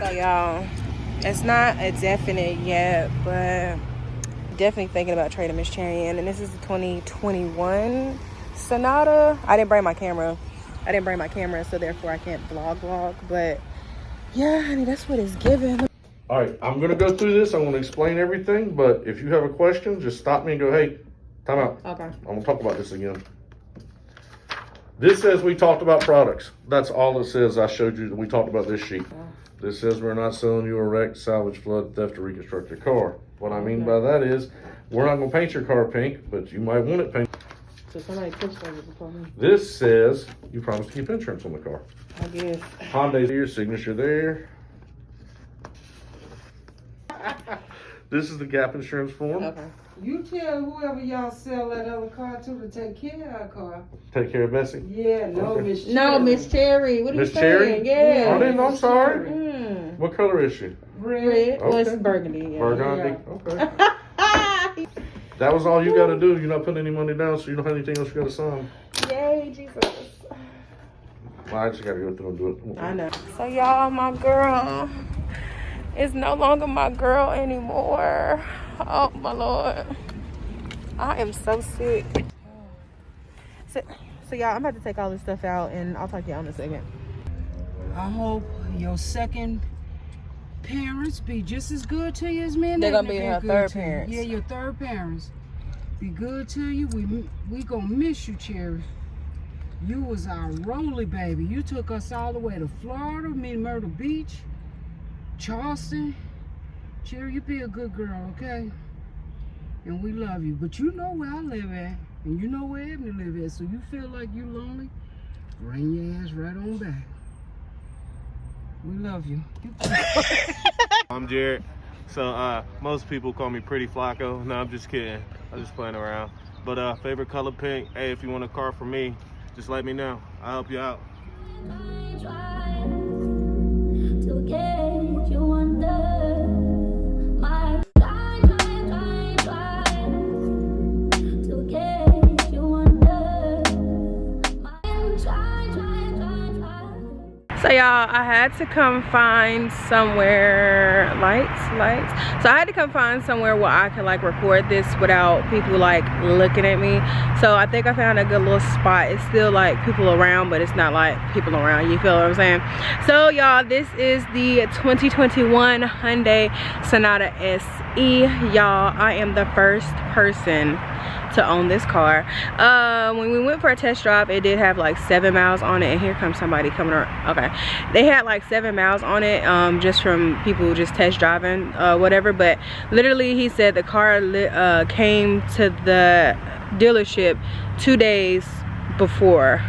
So y'all, it's not a definite yet, but definitely thinking about trading Miss Cherry in. And this is the 2021 Sonata. I didn't bring my camera, so therefore I can't vlog. But yeah, honey, that's what it's given. All right, I'm gonna go through this. I'm gonna explain everything, but if you have a question, just stop me and go, hey, time out. Okay. I'm gonna talk about this again. This says we talked about products. That's all it says. I showed you that we talked about this sheet. This says we're not selling you a wreck, salvage, flood, theft, or reconstruct your car. What I mean by that is we're not gonna paint your car pink, but you might want it pink. So somebody pushed over before me. This says you promised to keep insurance on the car. I guess. Hyundai's here, signature there. This is the gap insurance form. Okay. You tell whoever y'all sell that other car to take care of our car. Take care of Bessie. Yeah, no, Okay. Miss Cherry. No, Miss Cherry. What are Miss you saying? Cherry? Yeah. I didn't, I'm sorry. Mm. What color is she? Red. Well, it's Okay. burgundy. Yeah. Burgundy. Okay. That was all you got to do. You're not putting any money down, so you don't have anything else you got to sign. Yay, Jesus. Well, I just got to go through and do it. I know. So y'all, my girl is no longer my girl anymore. Oh my Lord. I am so sick. So y'all, I'm about to take all this stuff out and I'll talk to y'all in a second. I hope your second parents be just as good to you as me and They're them gonna be been her good third to you. parents. Yeah, your third parents be good to you. We gonna miss you, Cherry. You was our rolly baby. You took us all the way to Florida, me to Myrtle Beach, Charleston. Cherry, you be a good girl, okay? And we love you. But you know where I live at, and you know where 𝕊𝕆𝕄𝕄𝕆 live at. So you feel like you lonely, bring your ass right on back. We love you. I'm Jared. So most people call me Pretty Flacco. No, I'm just kidding. I'm just playing around. But favorite color pink. Hey, if you want a car from me, just let me know. I'll help you out. So y'all, I had to come find somewhere, lights. So I had to come find somewhere where I could like record this without people like looking at me. So I think I found a good little spot. It's still like people around, but it's not like people around, you feel what I'm saying? So y'all, this is the 2021 Hyundai Sonata SE. Y'all, I am the first person to own this car. When we went for a test drive, it did have like 7 miles on it, and here comes somebody coming around. Okay, they had like 7 miles on it, just from people just test driving, whatever. But literally, he said the car came to the dealership 2 days before.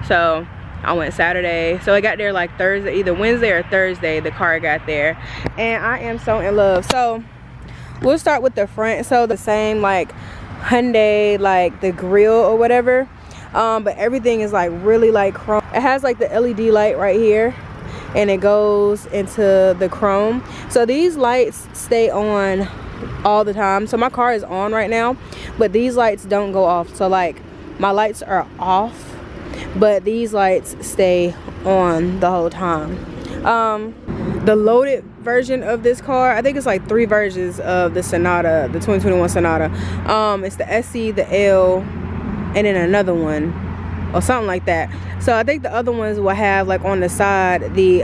So I went Saturday, so I got there like Thursday, either Wednesday or Thursday. The car got there, and I am so in love. So we'll start with the front. So the same like Hyundai, like the grill or whatever, but everything is like really like chrome. It has like the LED light right here, and it goes into the chrome. So these lights stay on all the time. So my car is on right now, but these lights don't go off. So like my lights are off, but these lights stay on the whole time. The loaded version of this car, I think it's like 3 versions of the Sonata, the 2021 Sonata. It's the SE, the L, and then another one or something like that. So I think the other ones will have like on the side the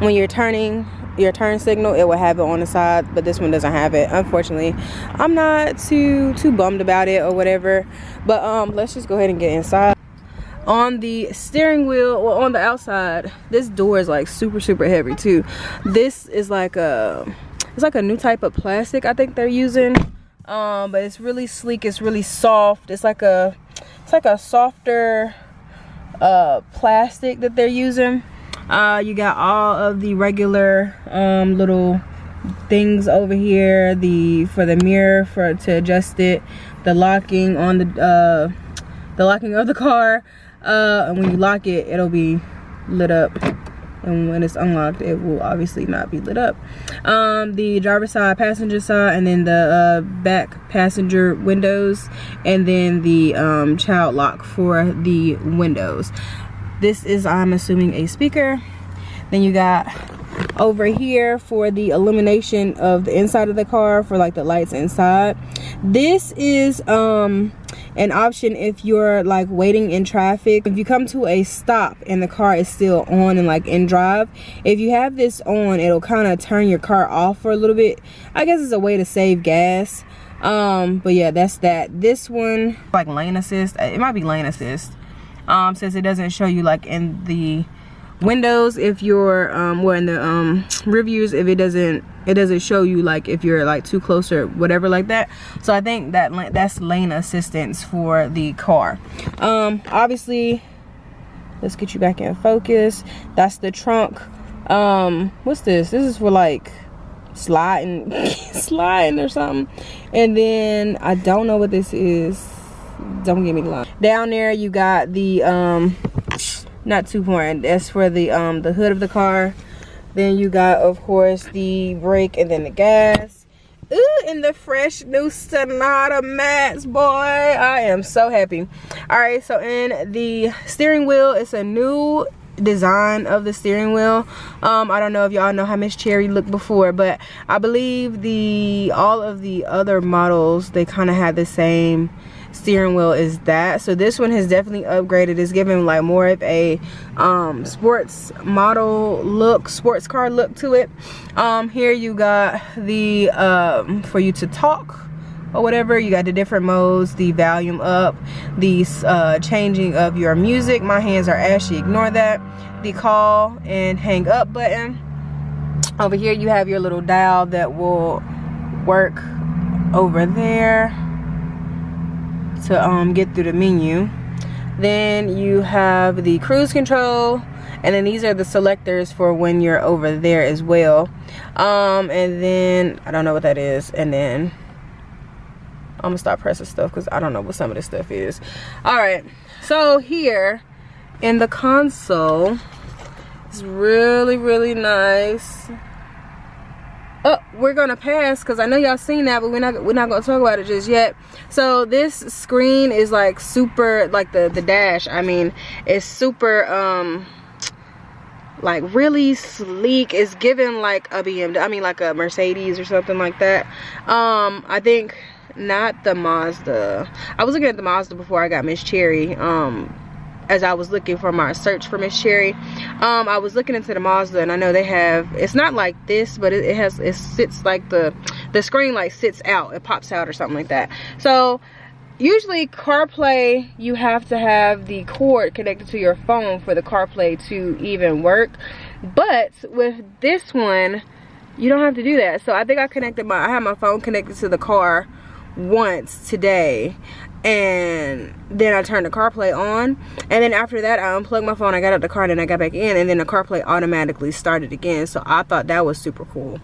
when you're turning your turn signal, it will have it on the side, but this one doesn't have it, unfortunately. I'm not too bummed about it or whatever, but let's just go ahead and get inside. On the steering wheel, or on the outside, this door is like super heavy too. This is like it's like a new type of plastic I think they're using, but it's really sleek, it's really soft. It's like a softer plastic that they're using. You got all of the regular little things over here, for the mirror to adjust it, the locking on the locking of the car. And when you lock it, it'll be lit up, and when it's unlocked, it will obviously not be lit up. The driver's side, passenger side, and then the back passenger windows, and then the child lock for the windows. This is, I'm assuming, a speaker. Then you got over here for the illumination of the inside of the car, for like the lights inside. This is an option if you're like waiting in traffic. If you come to a stop and the car is still on and like in drive, if you have this on, it'll kind of turn your car off for a little bit. I guess it's a way to save gas. But yeah, that's that. This one, like lane assist, it might be lane assist, since it doesn't show you like in the windows if you're well, in the reviews, if it doesn't show you like if you're like too close or whatever like that. So I think that that's lane assistance for the car. Obviously, let's get you back in focus. That's the trunk. What's this? This is for like sliding or something. And then I don't know what this is, don't get me wrong. Down there you got the not too important, that's for the hood of the car. Then you got, of course, the brake and then the gas. Ooh, and the fresh new Sonata mats, boy, I am so happy. All right, so in the steering wheel, it's a new design of the steering wheel. I don't know if y'all know how Miss Cherry looked before, but I believe all of the other models, they kind of had the same steering wheel as that. So this one has definitely upgraded. It's giving like more of a sports model look, sports car look to it. Here you got the for you to talk or whatever, you got the different modes, the volume up, the changing of your music. My hands are ashy, ignore that. The call and hang up button. Over here you have your little dial that will work over there to get through the menu. Then you have the cruise control, and then these are the selectors for when you're over there as well. And then I don't know what that is. And then I'm gonna stop pressing stuff because I don't know what some of this stuff is. All right, so here in the console, it's really nice. Oh, we're gonna pass because I know y'all seen that, but we're not gonna talk about it just yet. So this screen is like super, like the dash, I mean, it's super like really sleek. It's given like a BMW, I mean like a Mercedes or something like that. I think not the Mazda. I was looking at the Mazda before I got Miss Cherry. As I was looking for my search for Miss Cherry, I was looking into the Mazda, and I know they have, it's not like this, but it sits like the screen like sits out, it pops out or something like that. So usually CarPlay, you have to have the cord connected to your phone for the CarPlay to even work, but with this one you don't have to do that. So I think I have my phone connected to the car once today, and then I turned the CarPlay on, and then after that I unplugged my phone, I got out the car, and then I got back in, and then the CarPlay automatically started again. So I thought that was super cool.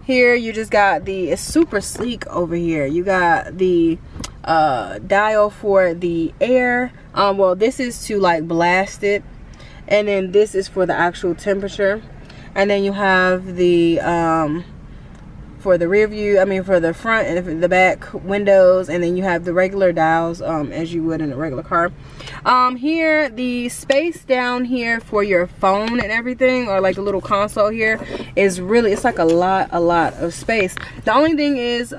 Here you just got it's super sleek over here. You got the dial for the air. Well, this is to like blast it, and then this is for the actual temperature, and then you have the for the rear view, I mean for the front and the back windows, and then you have the regular dials as you would in a regular car. Here, the space down here for your phone and everything, or like the little console here, is really, it's like a lot of space. The only thing is,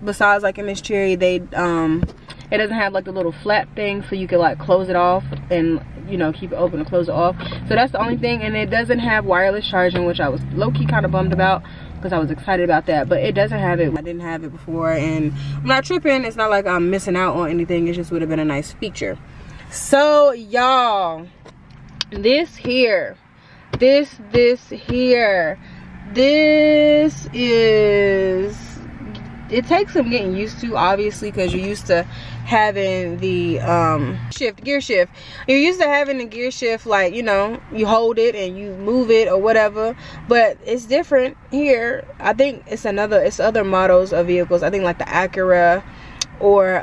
besides like in Miss Cherry, it doesn't have like the little flap thing, so you can like close it off and, you know, keep it open and close it off. So that's the only thing. And it doesn't have wireless charging, which I was low-key kind of bummed about because I was excited about that, but it doesn't have it. I didn't have it before, and I'm not tripping. It's not like I'm missing out on anything. It just would have been a nice feature. So y'all, this here, this is, it takes some getting used to, obviously, because you're used to having the gear shift. You're used to having the gear shift, like, you know, you hold it and you move it or whatever, but it's different here. I think it's other models of vehicles. I think like the Acura, or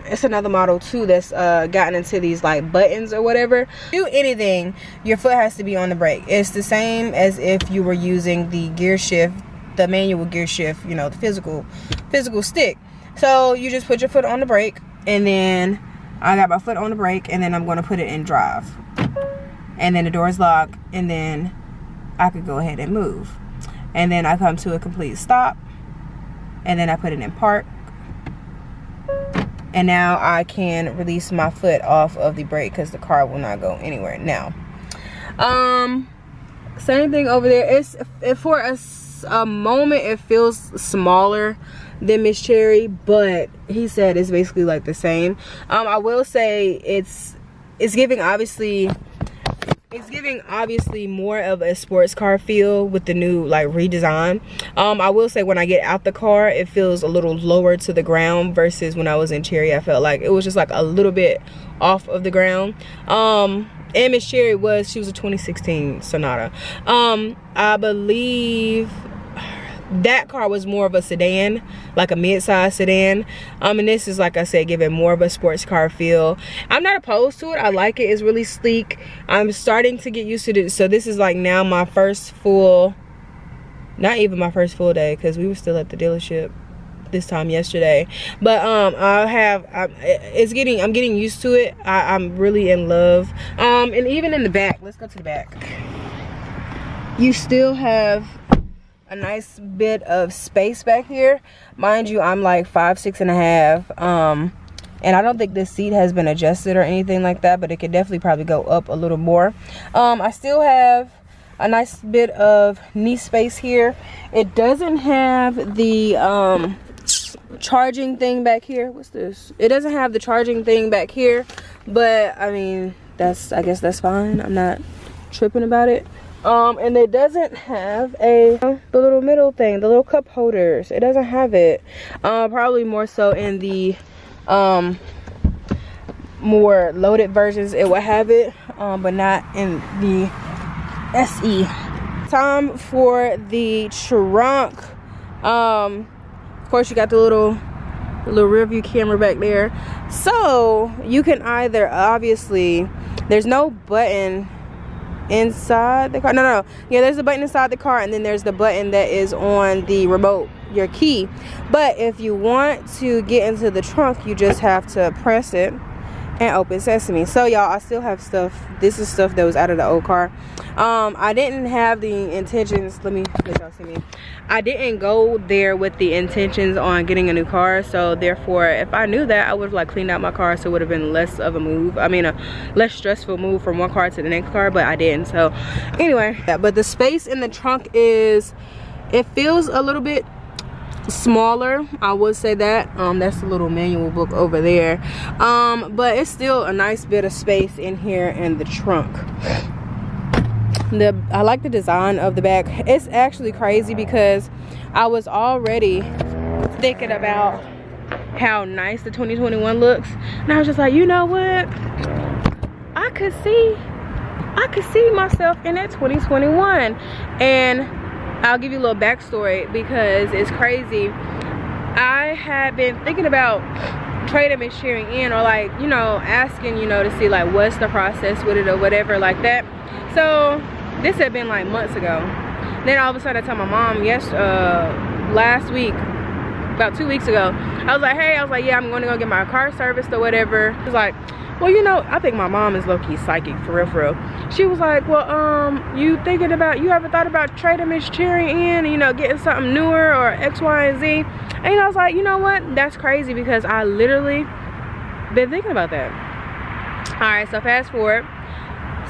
it's another model too that's gotten into these like buttons or whatever. Do anything, your foot has to be on the brake. It's the same as if you were using the gear shift, the manual gear shift, you know, the physical stick. So you just put your foot on the brake, and then I got my foot on the brake, and then I'm going to put it in drive, and then the doors lock, and then I could go ahead and move. And then I come to a complete stop, and then I put it in park, and now I can release my foot off of the brake because the car will not go anywhere now. Same thing over there. For a moment it feels smaller than Miss Cherry, but he said it's basically like the same. I will say it's giving obviously more of a sports car feel with the new like redesign. I will say when I get out the car, it feels a little lower to the ground versus when I was in Cherry. I felt like it was just like a little bit off of the ground. And Miss Cherry she was a 2016 Sonata. I believe that car was more of a sedan, like a mid-size sedan. And this is, like I said, giving more of a sports car feel. I'm not opposed to it. I like it. It's really sleek. I'm starting to get used to it. So this is like now my first full, not even my first full day, because we were still at the dealership this time yesterday. But I'm getting used to it. I'm really in love. And even in the back, let's go to the back. You still have a nice bit of space back here. Mind you, I'm like 5'6½". And I don't think this seat has been adjusted or anything like that, but it could definitely probably go up a little more. I still have a nice bit of knee space here. It doesn't have the charging thing back here. What's this? It doesn't have the charging thing back here, but I mean, I guess that's fine. I'm not tripping about it. And it doesn't have the little middle thing, the little cup holders. It doesn't have it. Probably more so in the more loaded versions it will have it, but not in the SE. Time for the trunk. Of course, you got the little rear view camera back there, so you can either, obviously there's no button inside the car. No, yeah, there's a button inside the car, and then there's the button that is on the remote, your key. But if you want to get into the trunk, you just have to press it and open sesame. So y'all, I still have stuff. This is stuff that was out of the old car. I didn't have the intentions, let me let y'all see me. I didn't go there with the intentions on getting a new car, so therefore if I knew that, I would have like cleaned out my car, so it would have been less of a move. I mean, a less stressful move from one car to the next car, but I didn't. So anyway, yeah, but the space in the trunk it feels a little bit smaller, I would say that. That's the little manual book over there, but it's still a nice bit of space in here in the trunk. I like the design of the back. It's actually crazy because I was already thinking about how nice the 2021 looks, and I was just like, you know what, I could see myself in that 2021. And I'll give you a little backstory because it's crazy. I had been thinking about trading Miss Cherry in, or like, you know, asking, you know, to see like what's the process with it or whatever like that. So this had been like months ago. Then all of a sudden I told my mom last week, about 2 weeks ago, I was like, hey, yeah, I'm going to go get my car serviced or whatever. She was like, well, you know, I think my mom is low-key psychic, for real. She was like, well, you ever thought about trading Miss Cherry in, you know, getting something newer or X, Y, and Z? And I was like, you know what, that's crazy, because I literally been thinking about that. All right, so fast forward,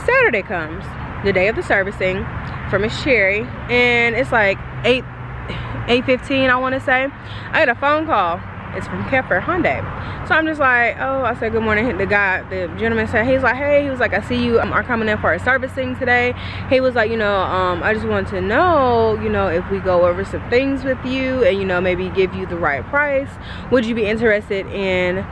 Saturday comes, the day of the servicing for Miss Cherry, and it's like 8:15, I want to say. I get a phone call. It's from Hyundai. So I'm just like, oh, I said good morning. The gentleman said, he's like, hey, he was like, I see you are coming in for a servicing today. He was like, you know, I just wanted to know, you know, if we go over some things with you and, you know, maybe give you the right price, would you be interested in,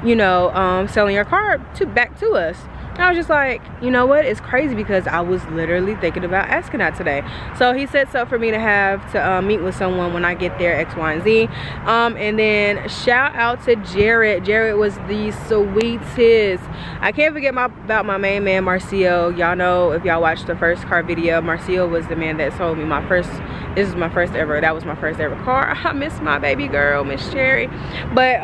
you know, selling your car back to us? And I was just like, you know what, it's crazy because I was literally thinking about asking that today. So he sets up for me to have to meet with someone when I get there, X, Y, and Z. And then shout out to Jared. Jared was the sweetest. I can't forget about my main man, Marcio. Y'all know, if y'all watched the first car video, Marcio was the man that sold me that was my first ever car. I miss my baby girl, Miss Cherry. But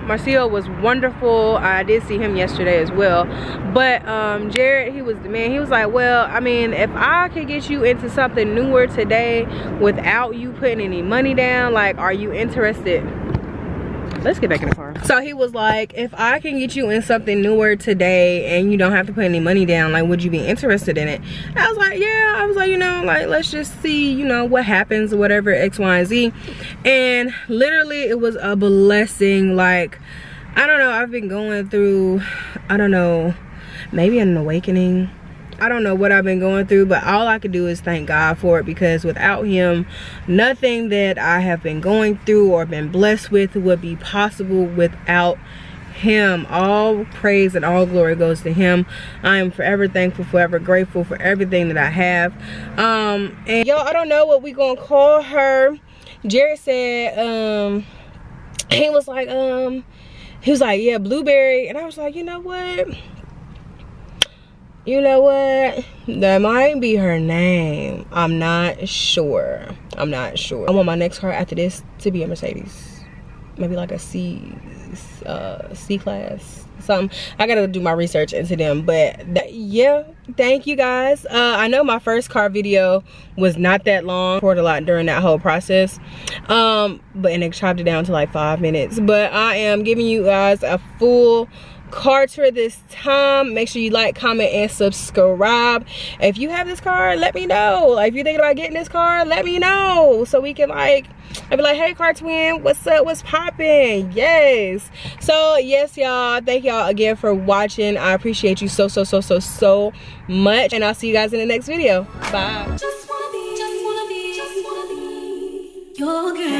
Marcio was wonderful. I did see him yesterday as well. But Jared, he was the man. He was like, well, I mean, if I could get you into something newer today without you putting any money down, like, are you interested? Let's get back in the car. So he was like, if I can get you in something newer today and you don't have to put any money down, like, would you be interested in it? I was like, yeah. I was like, you know, like, let's just see, you know, what happens or whatever, X, Y, and Z. And literally it was a blessing. Like, I don't know, I've been going through, I don't know, maybe an awakening. I don't know what I've been going through, but all I could do is thank God for it, because without him, nothing that I have been going through or been blessed with would be possible without him. All praise and all glory goes to him. I am forever thankful, forever grateful for everything that I have. And yo, I don't know what we gonna call her. Jared said, he was like, yeah, Blueberry. And I was like, you know what? You know what? That might be her name. I'm not sure. I'm not sure. I want my next car after this to be a Mercedes. Maybe like a C class, something. I gotta do my research into them. But yeah, thank you guys. I know my first car video was not that long. I recorded a lot during that whole process. And it chopped it down to like 5 minutes. But I am giving you guys a full car tour this time. Make sure you like, comment, and subscribe. If you have this car, let me know. Like, if you're thinking about getting this car, let me know, so we can, like, I'd be like, hey, car twin, what's up, what's popping? Yes. So yes, y'all, thank y'all again for watching. I appreciate you so much, and I'll see you guys in the next video. Bye. Just wanna be your girl.